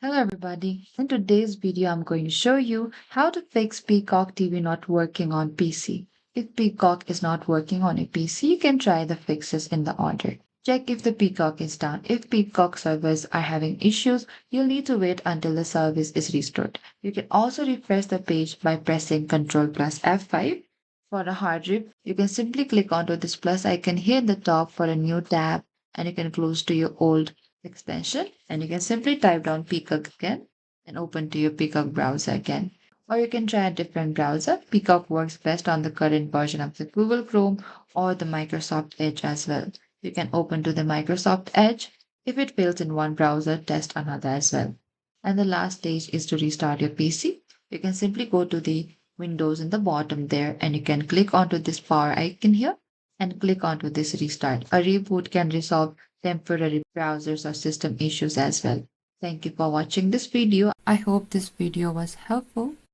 Hello everybody. In today's video, I'm going to show you how to fix Peacock TV not working on PC. If Peacock is not working on a PC, you can try the fixes in the order. Check if the Peacock is down. If Peacock servers are having issues, you'll need to wait until the service is restored. You can also refresh the page by pressing Ctrl plus F5. For a hard drive, you can simply click onto this plus icon here in the top for a new tab, and you can close to your old extension, and you can simply type down Peacock again and open to your Peacock browser again. Or you can try a different browser. Peacock works best on the current version of the Google Chrome or the Microsoft Edge as well. You can open to the Microsoft Edge. If it fails in one browser, test another as well. And the last stage is to restart your PC. You can simply go to the Windows in the bottom there, and you can click onto this power icon here and click onto this restart. A reboot can resolve temporary browsers or system issues as well. Thank you for watching this video. I hope this video was helpful.